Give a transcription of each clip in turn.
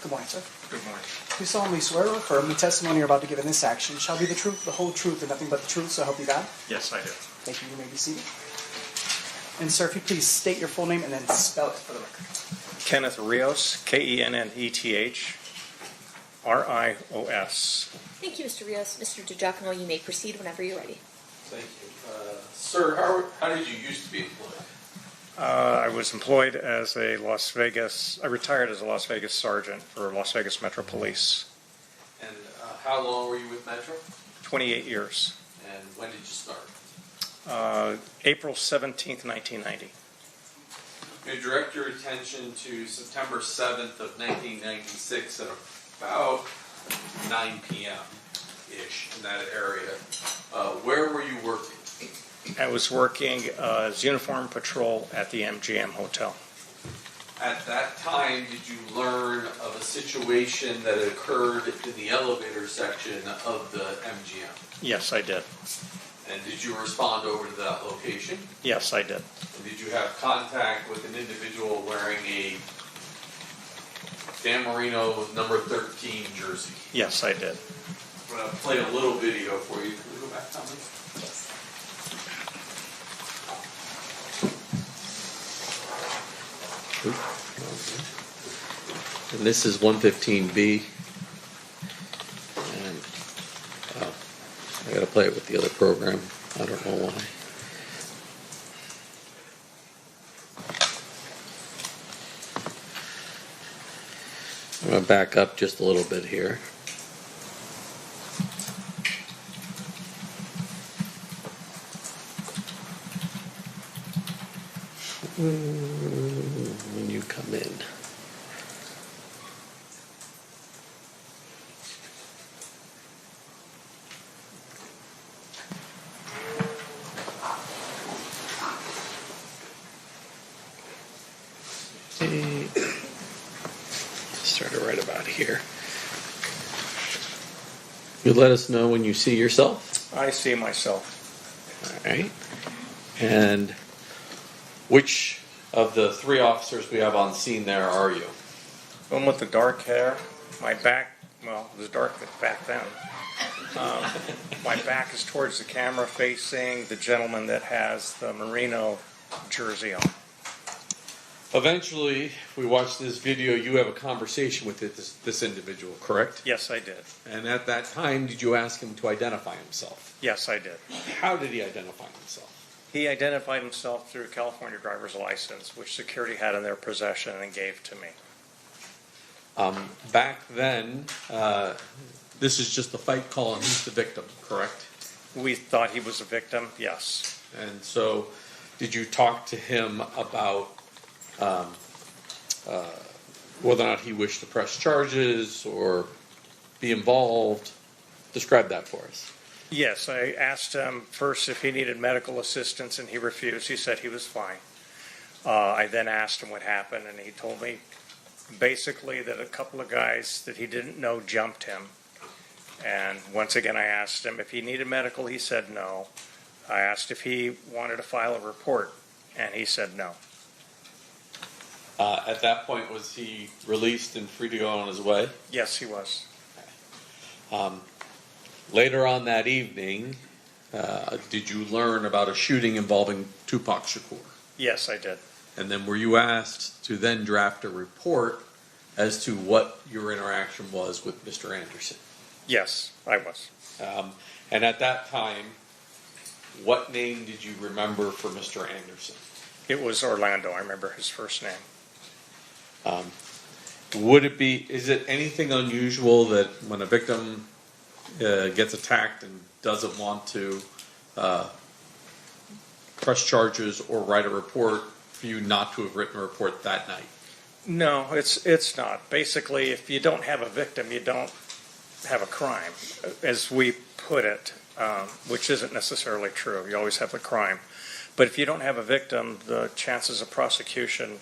Good morning, sir. Good morning. Do solemnly swear or affirm the testimony you're about to give in this action shall be the truth, the whole truth, and nothing but the truth, so help you God? Yes, I do. Thank you. You may be seated. And sir, if you please state your full name and then spell it for the record. Kenneth Rios, Kenneth Rios. Thank you, Mr. Rios. Mr. DiGiacomo, you may proceed whenever you're ready. Thank you. Sir, how did you used to be employed? I was employed as I retired as a Las Vegas sergeant for Las Vegas Metro Police. And how long were you with Metro? 28 years. And when did you start? April 17th, 1990. You direct your attention to September 7th of 1996 at about 9 p.m.-ish in that area. Where were you working? I was working as uniform patrol at the MGM Hotel. At that time, did you learn of a situation that occurred in the elevator section of the MGM? Yes, I did. And did you respond over to that location? Yes, I did. And did you have contact with an individual wearing a Dan Marino number 13 jersey? Yes, I did. I'm going to play a little video for you. Can we go back, Tommy? And this is 115B. And I got to play it with the other program. I don't know why. I'm going to back up just a little bit here. When you come in. Started right about here. You let us know when you see yourself. I see myself. All right. And which of the three officers we have on scene there are you? One with the dark hair. My back, well, it was dark back then. My back is towards the camera facing the gentleman that has the Marino jersey on. Eventually, if we watch this video, you have a conversation with this individual, correct? Yes, I did. And at that time, did you ask him to identify himself? Yes, I did. How did he identify himself? He identified himself through a California driver's license, which security had in their possession and gave to me. Back then, this is just the fight call and he's the victim, correct? We thought he was a victim, yes. And so, did you talk to him about whether or not he wished to press charges or be involved? Describe that for us. Yes, I asked him first if he needed medical assistance, and he refused. He said he was fine. I then asked him what happened, and he told me basically that a couple of guys that he didn't know jumped him. And once again, I asked him if he needed medical. He said no. I asked if he wanted to file a report, and he said no. At that point, was he released and free to go on his way? Yes, he was. Later on that evening, did you learn about a shooting involving Tupac Shakur? Yes, I did. And then were you asked to then draft a report as to what your interaction was with Mr. Anderson? Yes, I was. And at that time, what name did you remember for Mr. Anderson? It was Orlando. I remember his first name. Is it anything unusual that when a victim gets attacked and doesn't want to press charges or write a report, for you not to have written a report that night? No, it's not. Basically, if you don't have a victim, you don't have a crime, as we put it, which isn't necessarily true. You always have a crime. But if you don't have a victim, the chances of prosecution,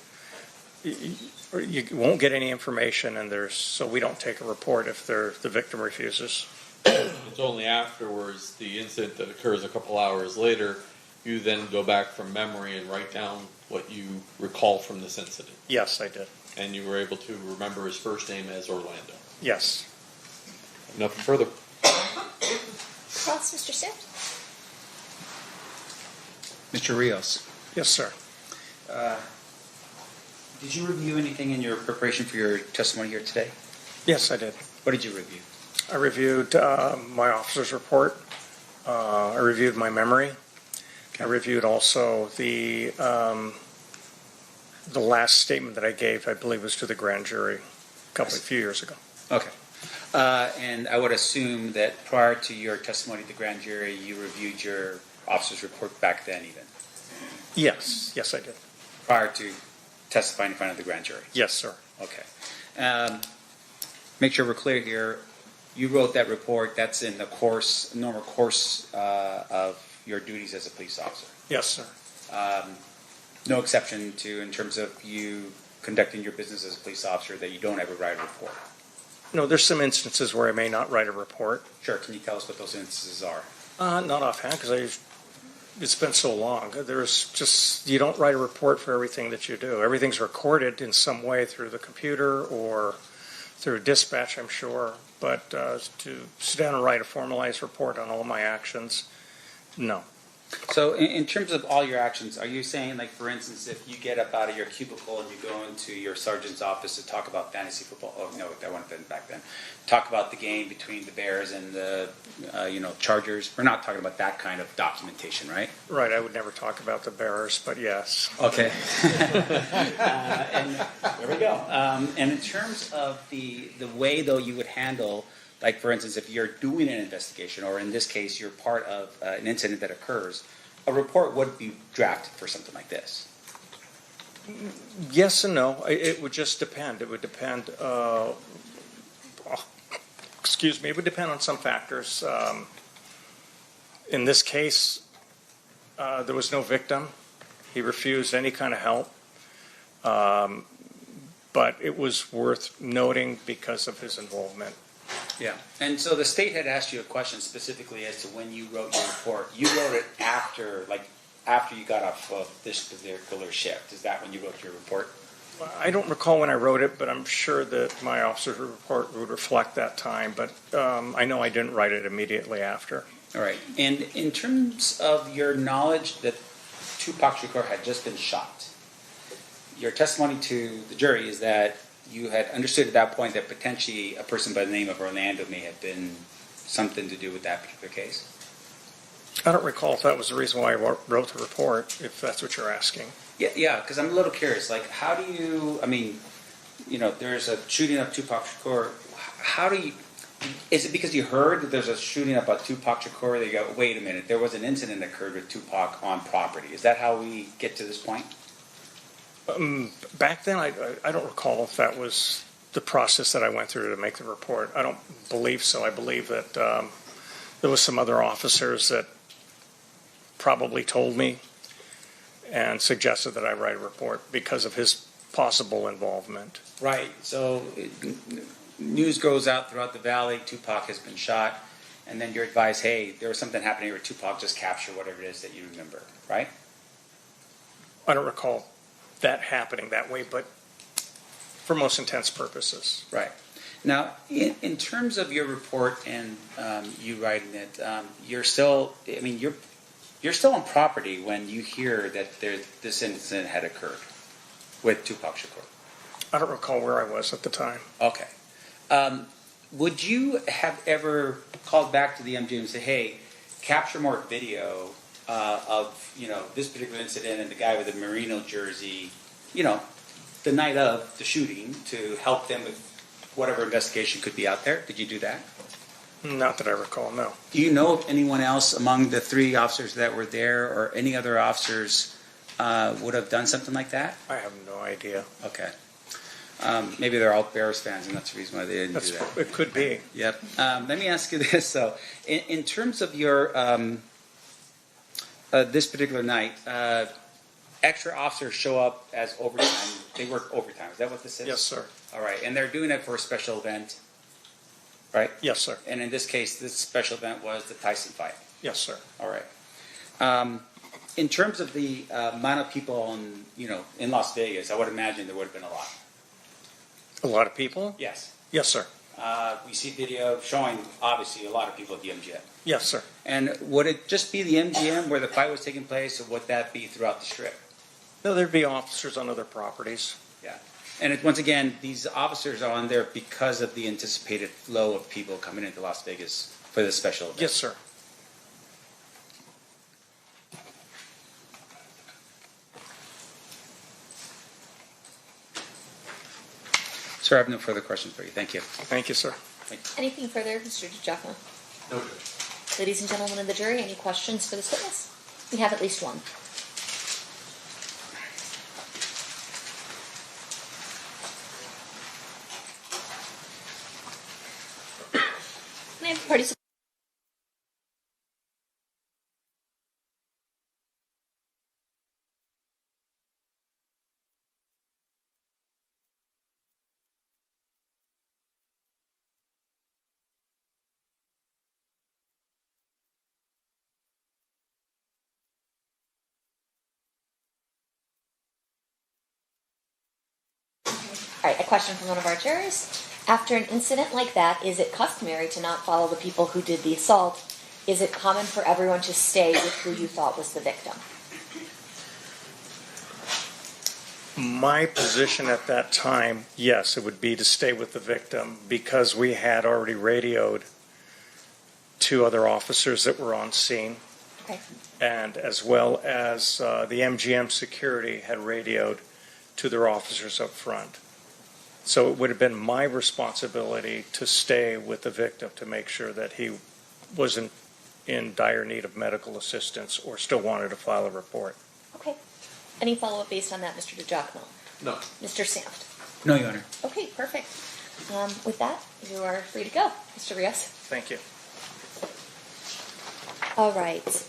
you won't get any information, and so we don't take a report if the victim refuses. It's only afterwards, the incident that occurs a couple hours later, you then go back from memory and write down what you recall from this incident. Yes, I did. And you were able to remember his first name as Orlando. Yes. Nothing further. Cross, Mr. Stift. Mr. Rios, Yes, sir. did you review anything in your preparation for your testimony here today? Yes, I did. What did you review? I reviewed my officer's report. I reviewed my memory. I reviewed also the last statement that I gave, I believe was to the grand jury a few years ago. Okay. And I would assume that prior to your testimony at the grand jury, you reviewed your officer's report back then even, Yes, yes, I did. prior to testifying in front of the grand jury? Yes, sir. Okay. Make sure we're clear here. You wrote that report. That's in the normal course of your duties as a police officer. Yes, sir. No exception to in terms of you conducting your business as a police officer that you don't ever write a report. No, there's some instances where I may not write a report. Sure. Can you tell us what those instances are? Not offhand, because it's been so long. There's just, you don't write a report for everything that you do. Everything's recorded in some way through the computer or through dispatch, I'm sure. But to sit down and write a formalized report on all my actions, no. So in terms of all your actions, are you saying, like, for instance, if you get up out of your cubicle and you go into your sergeant's office to talk about fantasy football, oh, no, that wasn't been back then, talk about the game between the Bears and the, Chargers, we're not talking about that kind of documentation, right? Right, I would never talk about the Bears, but yes. Okay. And there we go. And in terms of the way, though, you would handle, like, for instance, if you're doing an investigation, or in this case, you're part of an incident that occurs, a report would be drafted for something like this. Yes and no. It would just depend. It would depend, it would depend on some factors. In this case, there was no victim. He refused any kind of help. But it was worth noting because of his involvement. Yeah. And so the state had asked you a question specifically as to when you wrote your report. You wrote it after you got off of this particular shift. Is that when you wrote your report? I don't recall when I wrote it, but I'm sure that my officer's report would reflect that time. But I know I didn't write it immediately after. All right. And in terms of your knowledge that Tupac Shakur had just been shot, your testimony to the jury is that you had understood at that point that potentially a person by the name of Orlando may have been something to do with that particular case. I don't recall if that was the reason why I wrote the report, if that's what you're asking. Yeah, because I'm a little curious. Like, how do you, there's a shooting of Tupac Shakur. How do you, is it because you heard that there's a shooting about Tupac Shakur that you go, wait a minute, there was an incident that occurred with Tupac on property? Is that how we get to this point? Back then, I don't recall if that was the process that I went through to make the report. I don't believe so. I believe that there was some other officers that probably told me and suggested that I write a report because of his possible involvement. Right. So news goes out throughout the valley, Tupac has been shot, and then you're advised, hey, there was something happening with Tupac, just capture whatever it is that you remember, right? I don't recall that happening that way, but for most intents purposes. Right. Now, in terms of your report and you writing it, you're still on property when you hear that this incident had occurred with Tupac Shakur. I don't recall where I was at the time. Okay. Would you have ever called back to the MGM and say, hey, capture more video of this particular incident and the guy with the Marino jersey, the night of the shooting, to help them with whatever investigation could be out there? Did you do that? Not that I recall, no. Do you know of anyone else among the 3 officers that were there, or any other officers would have done something like that? I have no idea. Okay. Maybe they're all Bears fans, and that's the reason why they didn't do that. It could be. Yep. Let me ask you this, though. In terms of your this particular night, extra officers show up as overtime. They work overtime. Is that what this is? Yes, sir. All right. And they're doing it for a special event, right? Yes, sir. And in this case, this special event was the Tyson fight. Yes, sir. All right. In terms of the amount of people in Las Vegas, I would imagine there would have been a lot. A lot of people? Yes. Yes, sir. We see video showing, obviously, a lot of people at the MGM. Yes, sir. And would it just be the MGM where the fight was taking place, or would that be throughout the Strip? No, there'd be officers on other properties. Yeah. And once again, these officers are on there because of the anticipated flow of people coming into Las Vegas for this special event. Yes, sir. Sir, I have no further questions for you. Thank you. Thank you, sir. Anything further, Mr. DiGiacomo? No, Judge. Ladies and gentlemen of the jury, any questions for this witness? We have at least one. Can I have the party support? All right, a question from one of our jurors. After an incident like that, is it customary to not follow the people who did the assault? Is it common for everyone to stay with who you thought was the victim? My position at that time, yes, it would be to stay with the victim because we had already radioed two other officers that were on scene, Okay. and as well as the MGM security had radioed to their officers up front. So it would have been my responsibility to stay with the victim to make sure that he wasn't in dire need of medical assistance or still wanted to file a report. Okay. Any follow-up based on that, Mr. DiGiacomo? No. Mr. Sanft? No, Your Honor. Okay, perfect. With that, you are free to go, Mr. Rios. Thank you. All right.